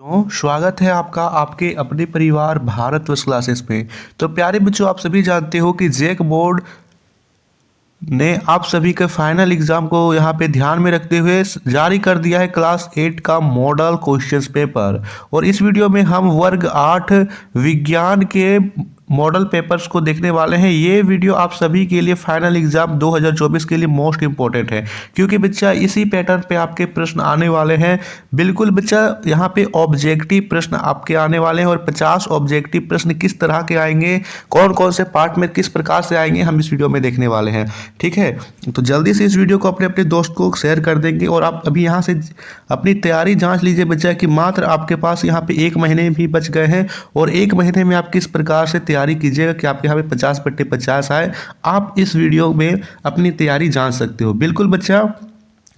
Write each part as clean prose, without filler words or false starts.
तो स्वागत है आपका आपके अपने परिवार भारत वर्ष क्लासेस में। तो प्यारे बच्चों, आप सभी जानते हो कि जेक बोर्ड ने आप सभी के फाइनल एग्जाम को यहाँ पे ध्यान में रखते हुए जारी कर दिया है क्लास 8 का मॉडल क्वेश्चंस पेपर। और इस वीडियो में हम वर्ग 8 विज्ञान के मॉडल पेपर्स को देखने वाले हैं। ये वीडियो आप सभी के लिए फाइनल एग्जाम 2024 के लिए मोस्ट इंपॉर्टेंट है, क्योंकि बच्चा इसी पैटर्न पे आपके प्रश्न आने वाले हैं। बिल्कुल बच्चा, यहाँ पे ऑब्जेक्टिव प्रश्न आपके आने वाले हैं और 50 ऑब्जेक्टिव प्रश्न किस तरह के आएंगे, कौन कौन से पार्ट में किस प्रकार से आएंगे, हम इस वीडियो में देखने वाले हैं। ठीक है, तो जल्दी से इस वीडियो को अपने अपने दोस्त को शेयर कर देंगे। और आप अभी यहाँ से अपनी तैयारी जांच लीजिए बच्चा कि मात्र आपके पास यहाँ पे 1 महीने भी बच गए हैं और 1 महीने में आप किस प्रकार से तैयारी कीजिएगा कि आपके यहाँ पे 50/50 आए। आप इस वीडियो में अपनी तैयारी जांच सकते हो। बिल्कुल बच्चा,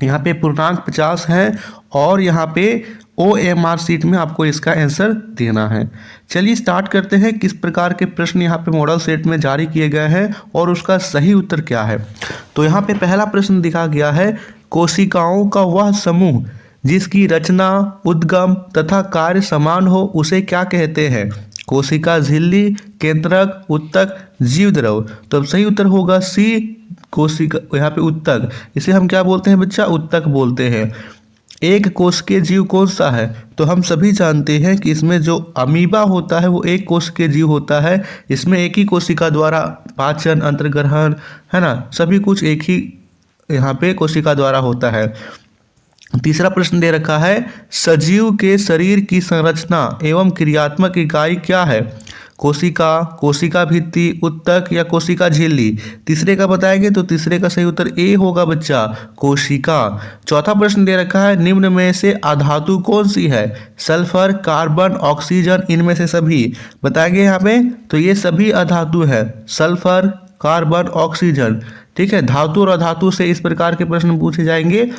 यहाँ पे पूर्णांक 50 है और यहाँ पे OMR सीट में आपको इसका आंसर देना है। चलिए स्टार्ट करते हैं किस प्रकार के प्रश्न यहाँ पे मॉडल सेट में जारी किए गए हैं और उसका सही उत्तर क्या है। तो यहाँ पे पहला प्रश्न दिखा गया है, कोशिकाओं का वह समूह जिसकी रचना, उद्गम तथा कार्य समान हो उसे क्या कहते हैं। कोशिका झिल्ली, केंद्रक, उत्तक, जीवद्रव। तो अब सही उत्तर होगा सी, कोशिका, यहाँ पे उत्तक। इसे हम क्या बोलते हैं बच्चा, उत्तक बोलते हैं। एक कोशिकीय जीव कौन सा है, तो हम सभी जानते हैं कि इसमें जो अमीबा होता है वो एक कोशिकीय जीव होता है। इसमें एक ही कोशिका द्वारा पाचन, अंतर्ग्रहण, है ना, सभी कुछ एक ही यहाँ पे कोशिका द्वारा होता है। तीसरा प्रश्न दे रखा है, सजीव के शरीर की संरचना एवं क्रियात्मक इकाई क्या है। कोशिका, कोशिका भित्ति, उत्तक या कोशिका झिल्ली। तीसरे का बताएंगे तो तीसरे का सही उत्तर ए होगा बच्चा, कोशिका। चौथा प्रश्न दे रखा है, निम्न में से अधातु कौन सी है। सल्फर, कार्बन, ऑक्सीजन, इनमें से सभी। बताएंगे यहाँ पे तो ये सभी अधातु है, सल्फर, कार्बन, ऑक्सीजन। ठीक है, धातु और अधातु से इस प्रकार के प्रश्न पूछे जाएंगे।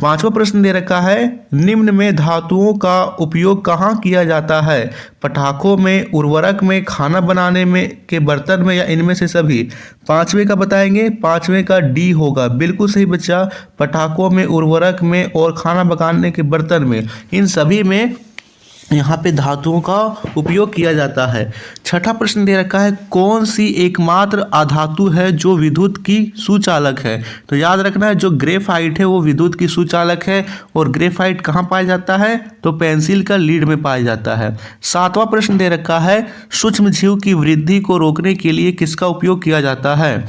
पांचवा प्रश्न दे रखा है, निम्न में धातुओं का उपयोग कहाँ किया जाता है। पटाखों में, उर्वरक में, खाना बनाने में के बर्तन में या इनमें से सभी। पांचवें का बताएंगे, पांचवें का डी होगा, बिल्कुल सही बच्चा। पटाखों में, उर्वरक में और खाना पकाने के बर्तन में, इन सभी में यहाँ पे धातुओं का उपयोग किया जाता है। छठा प्रश्न दे रखा है, कौन सी एकमात्र अधातु है जो विद्युत की सुचालक है। तो याद रखना है, जो ग्रेफाइट है वो विद्युत की सुचालक है। और ग्रेफाइट कहाँ पाया जाता है, तो पेंसिल का लीड में पाया जाता है। सातवां प्रश्न दे रखा है, सूक्ष्म जीव की वृद्धि को रोकने के लिए किसका उपयोग किया जाता है।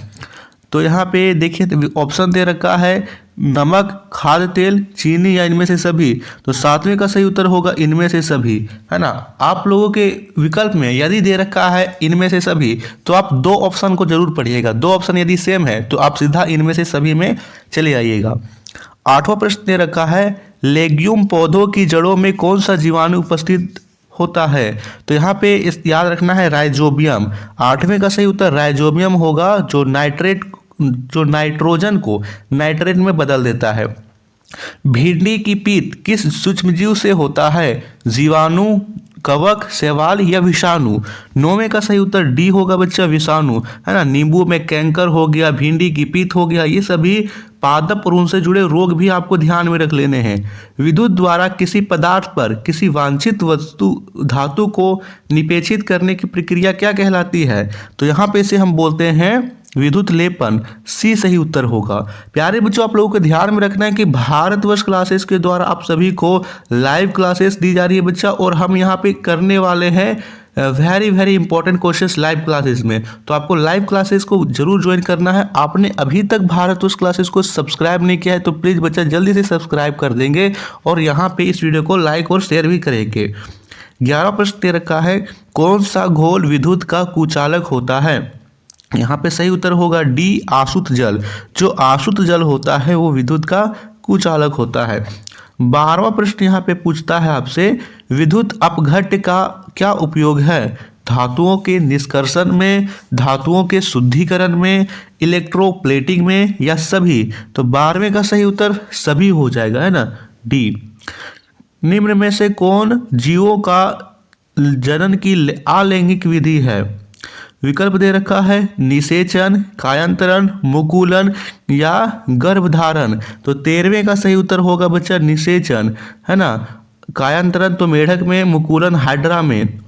तो यहाँ पे देखिए ऑप्शन दे रखा है, नमक, खाद्य तेल, चीनी या इनमें से सभी। तो सातवें का सही उत्तर होगा इनमें से सभी, है ना। आप लोगों के विकल्प में यदि दे रखा है इनमें से सभी, तो आप 2 ऑप्शन को जरूर पढ़िएगा। 2 ऑप्शन यदि सेम है तो आप सीधा इनमें से सभी में चले आइएगा। आठवां प्रश्न दे रखा है, लेग्यूम पौधों की जड़ों में कौन सा जीवाणु उपस्थित होता है। तो यहाँ पे इस याद रखना है, राइजोबियम। आठवें का सही उत्तर राइजोबियम होगा, जो नाइट्रोजन को नाइट्रेट में बदल देता है। भिंडी की पीत किस सूक्ष्मजीव से होता है। जीवाणु, कवक, शैवाल या विषाणु। 9वें का सही उत्तर डी होगा बच्चा, विषाणु, है ना। नींबू में कैंकर हो गया, भिंडी की पीत हो गया, ये सभी पादप और उनसे जुड़े रोग भी आपको ध्यान में रख लेने हैं। विद्युत द्वारा किसी पदार्थ पर किसी वांछित वस्तु धातु को निपेक्षित करने की प्रक्रिया क्या कहलाती है। तो यहाँ पे इसे हम बोलते हैं विद्युत लेपन, सी सही उत्तर होगा। प्यारे बच्चों, आप लोगों को ध्यान में रखना है कि भारतवर्ष क्लासेस के द्वारा आप सभी को लाइव क्लासेस दी जा रही है बच्चा, और हम यहाँ पे करने वाले हैं very very important questions live classes में। तो आपको लाइव क्लासेस को जरूर ज्वाइन करना है। आपने अभी तक भारतवर्ष क्लासेस को सब्सक्राइब नहीं किया है तो प्लीज़ बच्चा जल्दी से सब्सक्राइब कर देंगे और यहाँ पे इस वीडियो को लाइक और शेयर भी करेंगे। 11वां प्रश्न दे रखा है, कौन सा घोल विद्युत का कुचालक होता है। यहाँ पे सही उत्तर होगा डी, आसुत जल। जो आसुत जल होता है वो विद्युत का कुचालक होता है। 12वां प्रश्न यहाँ पे पूछता है आपसे, विद्युत अपघट्य का क्या उपयोग है। धातुओं के निष्कर्षण में, धातुओं के शुद्धिकरण में, इलेक्ट्रोप्लेटिंग में या सभी। तो 12वें का सही उत्तर सभी हो जाएगा, है ना, डी। निम्न में से कौन जीवों का जनन की अलैंगिक विधि है। विकल्प दे रखा है, निषेचन, कायांतरण, मुकुलन या गर्भधारण। तो 13वें का सही उत्तर होगा बच्चा निषेचन, है ना। कायांतरण तो मेढक में, मुकुलन हाइड्रा में।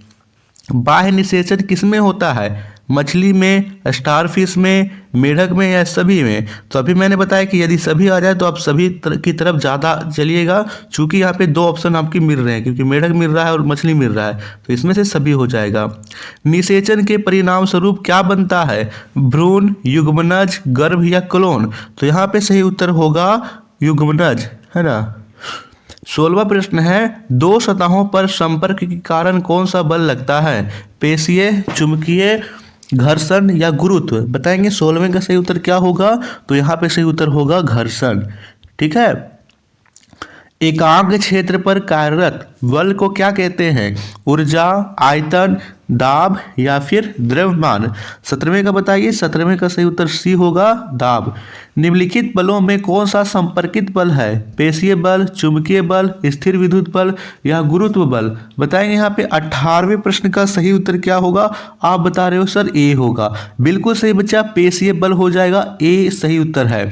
बाह्य निषेचन किसमें होता है? मछली में, स्टारफिश में, मेढक में या सभी में? तो अभी मैंने बताया कि यदि सभी आ जाए तो आप सभी की तरफ ज़्यादा चलिएगा, चूंकि यहाँ पे दो ऑप्शन आपकी मिल रहे हैं, क्योंकि मेढक मिल रहा है और मछली मिल रहा है, तो इसमें से सभी हो जाएगा। निषेचन के परिणाम स्वरूप क्या बनता है? भ्रूण, युग्मनज, गर्भ या क्लोन? तो यहाँ पे सही उत्तर होगा युग्मनज, है ना। 16वां प्रश्न है, दो सतहों पर संपर्क के कारण कौन सा बल लगता है? पेशीय, चुंबकीय, घर्षण या गुरुत्व? बताएंगे 16वें का सही उत्तर क्या होगा? तो यहाँ पे सही उत्तर होगा घर्षण। ठीक है। एकाग्र क्षेत्र पर कार्यरत बल को क्या कहते हैं? ऊर्जा, आयतन, दाब या फिर द्रव्यमान? 17वें का बताइए। 17वें का सही उत्तर सी होगा, दाब। निम्नलिखित बलों में कौन सा संपर्कित बल है? पेशीय बल, चुंबकीय बल, स्थिर विद्युत बल या गुरुत्व बल? बताएंगे यहाँ पे 18वें प्रश्न का सही उत्तर क्या होगा? आप बता रहे हो सर ए होगा। बिल्कुल सही बच्चा, पेशीय बल हो जाएगा, ए सही उत्तर है।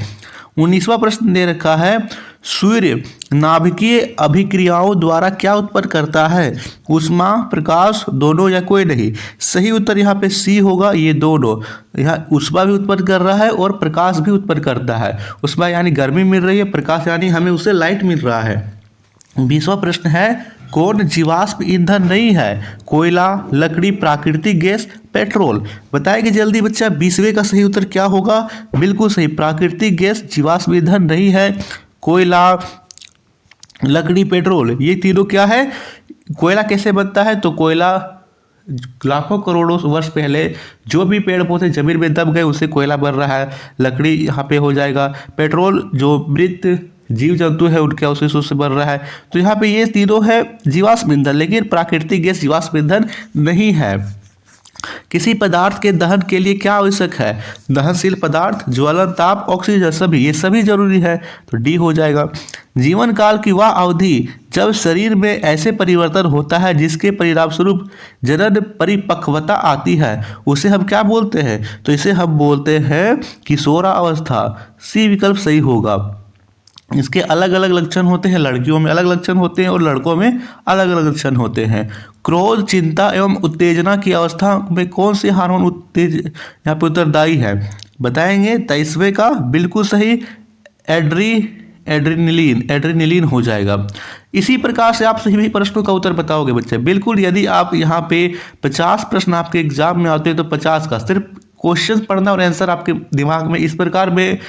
19वां प्रश्न दे रखा है, सूर्य नाभिकीय अभिक्रियाओं द्वारा क्या उत्पन्न करता है? ऊष्मा, प्रकाश, दोनों या कोई नहीं? सही उत्तर यहाँ पे सी होगा, ये दोनों। यहाँ ऊष्मा भी उत्पन्न कर रहा है और प्रकाश भी उत्पन्न करता है। ऊष्मा यानी गर्मी मिल रही है, प्रकाश यानी हमें उससे लाइट मिल रहा है। 20वां प्रश्न है, कौन जीवाश्म ईंधन नहीं है? कोयला, लकड़ी, प्राकृतिक गैस, पेट्रोल? बताएंगे जल्दी बच्चा। 20वें का सही उत्तर क्या होगा? बिल्कुल सही, प्राकृतिक गैस जीवाश्म ईंधन नहीं है। कोयला, लकड़ी, पेट्रोल, ये तीनों क्या है? कोयला कैसे बनता है? तो कोयला लाखों करोड़ों वर्ष पहले जो भी पेड़ पौधे जमीन में दब गए उससे कोयला बन रहा है। लकड़ी यहाँ पे हो जाएगा। पेट्रोल जो मृत जीव जंतु है उनके अवशेषों से बन रहा है। तो यहाँ पे ये तीनों है जीवाश्म ईंधन, लेकिन प्राकृतिक गैस जीवाश्म ईंधन नहीं है। किसी पदार्थ के दहन के लिए क्या आवश्यक है? दहनशील पदार्थ, ज्वलन, ताप, ऑक्सीजन, सभी, ये सभी जरूरी है, तो डी हो जाएगा। जीवन काल की वह अवधि जब शरीर में ऐसे परिवर्तन होता है जिसके परिणाम स्वरूप जनन परिपक्वता आती है, उसे हम क्या बोलते हैं? तो इसे हम बोलते हैं किशोरावस्था। सी विकल्प सही होगा। इसके अलग अलग लक्षण होते हैं, लड़कियों में अलग लक्षण होते हैं और लड़कों में अलग अलग लक्षण होते हैं। क्रोध, चिंता एवं उत्तेजना की अवस्था में कौन सी हार्मोन यहाँ पे उत्तरदायी है? बताएंगे 23वें का बिल्कुल सही, एड्रेनलिन हो जाएगा। इसी प्रकार से आप सभी प्रश्नों का उत्तर बताओगे बच्चे। बिल्कुल, यदि आप यहाँ पे 50 प्रश्न आपके एग्जाम में आते हैं तो 50 का सिर्फ क्वेश्चन पढ़ना और आंसर आपके दिमाग में इस प्रकार में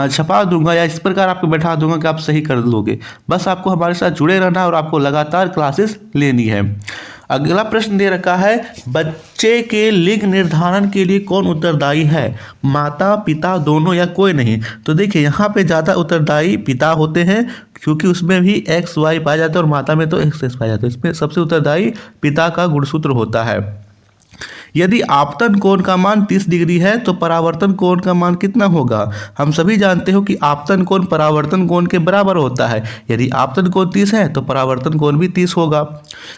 छपा दूंगा या इस प्रकार आपको बैठा दूंगा कि आप सही कर लोगे। बस आपको हमारे साथ जुड़े रहना और आपको लगातार क्लासेस लेनी है। अगला प्रश्न दे रखा है, बच्चे के लिंग निर्धारण के लिए कौन उत्तरदायी है? माता, पिता, दोनों या कोई नहीं? तो देखिए यहाँ पे ज़्यादा उत्तरदायी पिता होते हैं, क्योंकि उसमें भी एक्स वाई पाया जाता है और माता में तो एक्स एक्स पाया जाता है। इसमें सबसे उत्तरदायी पिता का गुणसूत्र होता है। यदि आपतन कोण का मान 30 डिग्री है तो परावर्तन कोण का मान कितना होगा? हम सभी जानते हो कि आपतन कोण परावर्तन कोण के बराबर होता है। यदि आपतन कोण 30 है तो परावर्तन कोण भी 30 होगा।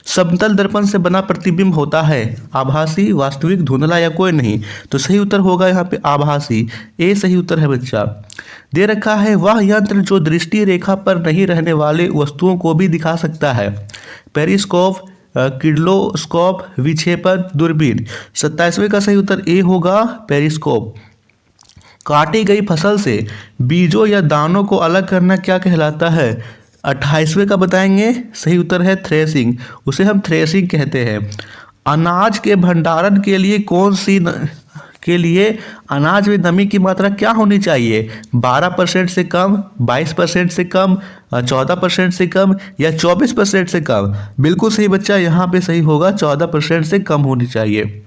समतल दर्पण से बना प्रतिबिंब होता है आभासी, वास्तविक, धुंधला या कोई नहीं? तो सही उत्तर होगा यहाँ पे आभासी, ए सही उत्तर है बच्चा। दे रखा है, वह यंत्र जो दृष्टि रेखा पर नहीं रहने वाले वस्तुओं को भी दिखा सकता है? पेरिस्कोप, किड्लोस्कोप, विक्षेपण, दूरबीन? 27वें का सही उत्तर ए होगा, पेरिस्कोप। काटी गई फसल से बीजों या दानों को अलग करना क्या कहलाता है? 28वें का बताएंगे, सही उत्तर है थ्रेसिंग, उसे हम थ्रेसिंग कहते हैं। अनाज के भंडारण के लिए अनाज में नमी की मात्रा क्या होनी चाहिए? 12% से कम, 22% से कम, 14% से कम या 24% से कम? बिल्कुल सही बच्चा, यहाँ पे सही होगा 14% से कम होनी चाहिए।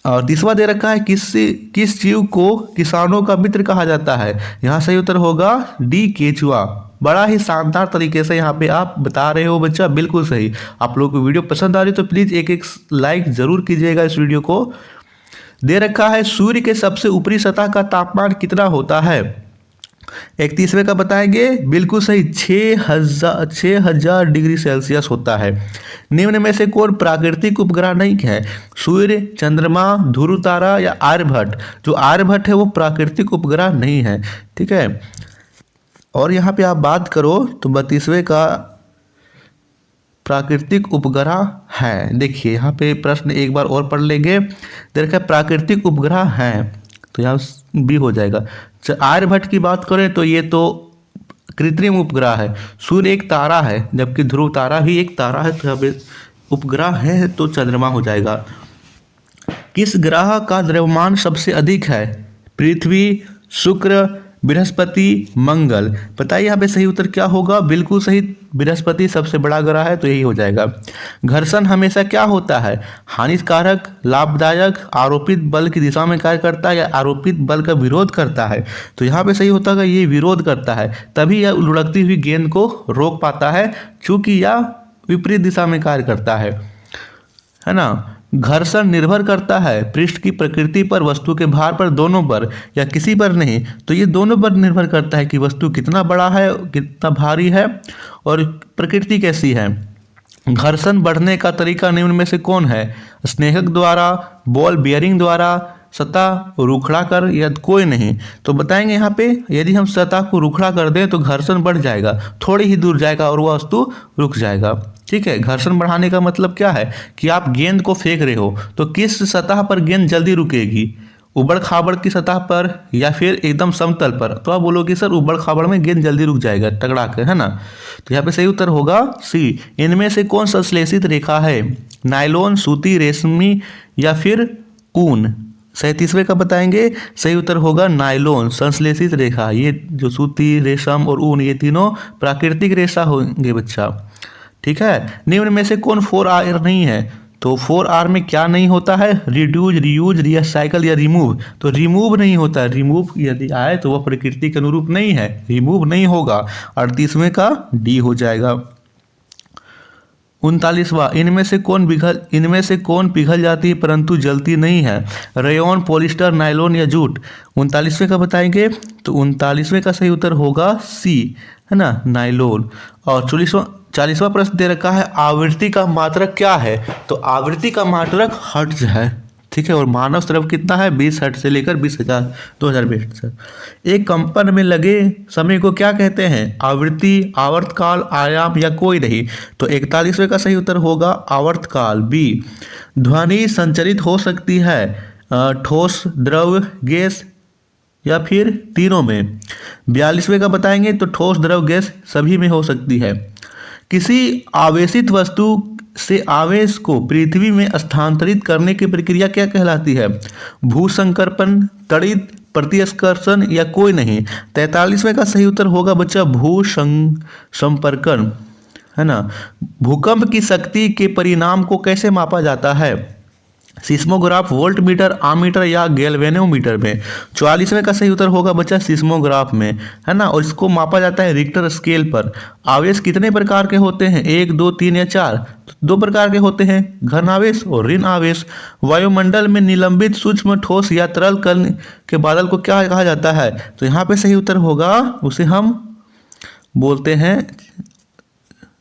और तीसरा दे रखा है, किस जीव को किसानों का मित्र कहा जाता है? यहाँ सही उत्तर होगा डी, केचुआ। बड़ा ही शानदार तरीके से यहाँ पे आप बता रहे हो बच्चा, बिल्कुल सही। आप लोगों को वीडियो पसंद आ रही है तो प्लीज़ एक लाइक ज़रूर कीजिएगा इस वीडियो को। दे रखा है, सूर्य के सबसे ऊपरी सतह का तापमान कितना होता है? 31वें का बताएंगे, बिल्कुल सही, 6000 डिग्री सेल्सियस होता है। निम्न में से कौन प्राकृतिक उपग्रह नहीं है? सूर्य, चंद्रमा, ध्रुव तारा या आर्यभट्ट? जो आर्यभट्ट है वो प्राकृतिक उपग्रह नहीं है, ठीक है। और यहाँ पे आप बात करो तो 32वें का प्राकृतिक उपग्रह हैं। देखिए यहाँ पे प्रश्न एक बार और पढ़ लेंगे। देखिए प्राकृतिक उपग्रह हैं, तो यहाँ बी हो जाएगा। आर्यभट्ट की बात करें तो ये तो कृत्रिम उपग्रह है। सूर्य एक तारा है, जबकि ध्रुव तारा भी एक तारा है, तो यहाँ पे उपग्रह है तो चंद्रमा हो जाएगा। किस ग्रह का द्रव्यमान सबसे अधिक है? पृथ्वी, शुक्र, बृहस्पति, मंगल। बताइए यहाँ पे सही उत्तर क्या होगा? बिल्कुल सही, बृहस्पति सबसे बड़ा ग्रह है, तो यही हो जाएगा। घर्षण हमेशा क्या होता है? हानिकारक, लाभदायक, आरोपित बल की दिशा में कार्य करता है या आरोपित बल का विरोध करता है? तो यहाँ पे सही होता है ये विरोध करता है, तभी यह लुढ़कती हुई गेंद को रोक पाता है, चूंकि यह विपरीत दिशा में कार्य करता है ना। घर्षण निर्भर करता है पृष्ठ की प्रकृति पर, वस्तु के भार पर, दोनों पर, या किसी पर नहीं? तो ये दोनों पर निर्भर करता है कि वस्तु कितना बड़ा है, कितना भारी है और प्रकृति कैसी है। घर्षण बढ़ने का तरीका निम्न में से कौन है? स्नेहक द्वारा, बॉल बियरिंग द्वारा, सतह रुखड़ा कर, या कोई नहीं? तो बताएंगे यहाँ पे यदि हम सतह को रुखड़ा कर दें तो घर्षण बढ़ जाएगा, थोड़ी ही दूर जाएगा और वह वस्तु रुक जाएगा। ठीक है, घर्षण बढ़ाने का मतलब क्या है कि आप गेंद को फेंक रहे हो तो किस सतह पर गेंद जल्दी रुकेगी? उबड़ खाबड़ की सतह पर या फिर एकदम समतल पर? तो आप बोलोगे सर उबड़ खाबड़ में गेंद जल्दी रुक जाएगा टकरा कर, है ना। तो यहाँ पे सही उत्तर होगा सी। इनमें से कौन संश्लेषित रेखा है? नायलॉन, सूती, रेशमी या फिर ऊन? 37वें का बताएंगे। सही उत्तर होगा नायलॉन, संश्लेषित रेखा। ये जो सूती, रेशम और ऊन, ये तीनों प्राकृतिक रेशा होंगे बच्चा। ठीक है, निम्न में से कौन 4R नहीं है? तो 4R में क्या नहीं होता है? रिड्यूज, रीयूज, रिसाइकल या रिमूव। तो रिमूव नहीं होता है, रिमूव यदि आए तो वह प्रकृति के अनुरूप नहीं है, रिमूव नहीं होगा। 38वें का डी हो जाएगा। 39वां, इनमें से कौन पिघल जाती है परंतु जलती नहीं है? रेयॉन, पॉलिस्टर, नायलॉन या जूट? 39वें का बताएंगे। तो 39वें का सही उत्तर होगा सी, है ना, नायलॉन। और 40वां प्रश्न दे रखा है आवृत्ति का मात्रक क्या है? तो आवृत्ति का मात्रक हर्ट्ज है। ठीक है, और मानव स्राव कितना है? 20 हर्ट्ज से लेकर 20,000 हर्ट्ज। एक कंपन में लगे समय को क्या कहते हैं? आवृत्ति, आवर्तकाल, आयाम या कोई नहीं? तो 41वें का सही उत्तर होगा आवर्तकाल, बी। ध्वनि संचरित हो सकती है ठोस, द्रव, गैस या फिर तीनों में? 42वें का बताएंगे। तो ठोस, द्रव, गैस सभी में हो सकती है। किसी आवेशित वस्तु से आवेश को पृथ्वी में स्थानांतरित करने की प्रक्रिया क्या कहलाती है? भूसंकर्पण, तड़ित, प्रतिस्कर्षण या कोई नहीं? 43वें का सही उत्तर होगा बच्चा भूसंपर्कन, है ना। भूकंप की शक्ति के परिणाम को कैसे मापा जाता है? सिस्मोग्राफ, वोल्ट मीटर, आमीटर या गैल्वेनोमीटर में? 44वें का सही उत्तर होगा बच्चा सिस्मोग्राफ में, है ना। और इसको मापा जाता है रिक्टर स्केल पर। आवेश कितने प्रकार के होते हैं? 1, 2, 3 या 4? तो 2 प्रकार के होते हैं, घन आवेश और ऋण आवेश। वायुमंडल में निलंबित सूक्ष्म ठोस या तरल कण के बादल को क्या कहा जाता है? तो यहाँ पे सही उत्तर होगा, उसे हम बोलते हैं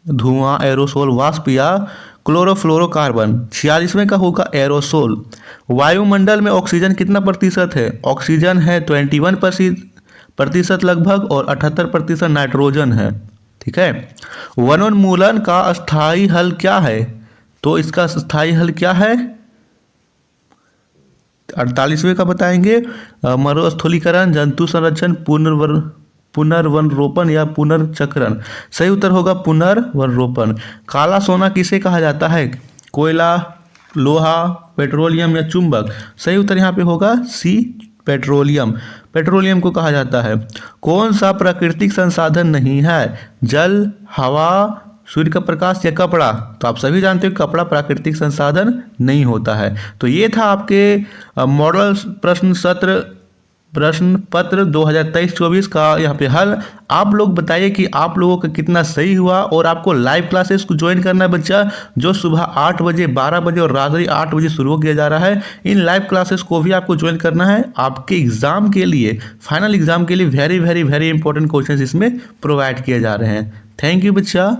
धुआं, एरोसोल, वाष्प या क्लोरोफ्लोरोकार्बन। 46वें का होगा एरोसोल। वायुमंडल में ऑक्सीजन कितना प्रतिशत है? ऑक्सीजन है 21% लगभग और 78% नाइट्रोजन है। ठीक है। वनोन्मूलन का स्थायी हल क्या है? तो इसका स्थायी हल क्या है? 48वें का बताएंगे मरुस्थलीकरण, जंतु संरक्षण, पुनर्वनरोपण या पुनर्चक्रण। सही उत्तर होगा पुनर्वनरोपण। काला सोना किसे कहा जाता है? कोयला, लोहा, पेट्रोलियम या चुंबक? सही उत्तर यहाँ पे होगा सी, पेट्रोलियम। पेट्रोलियम को कहा जाता है। कौन सा प्राकृतिक संसाधन नहीं है? जल, हवा, सूर्य का प्रकाश या कपड़ा? तो आप सभी जानते हो कपड़ा प्राकृतिक संसाधन नहीं होता है। तो ये था आपके मॉडल प्रश्न पत्र 2023-24 का यहाँ पे हल। आप लोग बताइए कि आप लोगों का कितना सही हुआ। और आपको लाइव क्लासेस को ज्वाइन करना है बच्चा, जो सुबह 8 बजे, 12 बजे और रात्रि 8 बजे शुरू किया जा रहा है। इन लाइव क्लासेस को भी आपको ज्वाइन करना है। आपके एग्जाम के लिए, फाइनल एग्जाम के लिए very very very important question इसमें प्रोवाइड किए जा रहे हैं। थैंक यू बच्चा।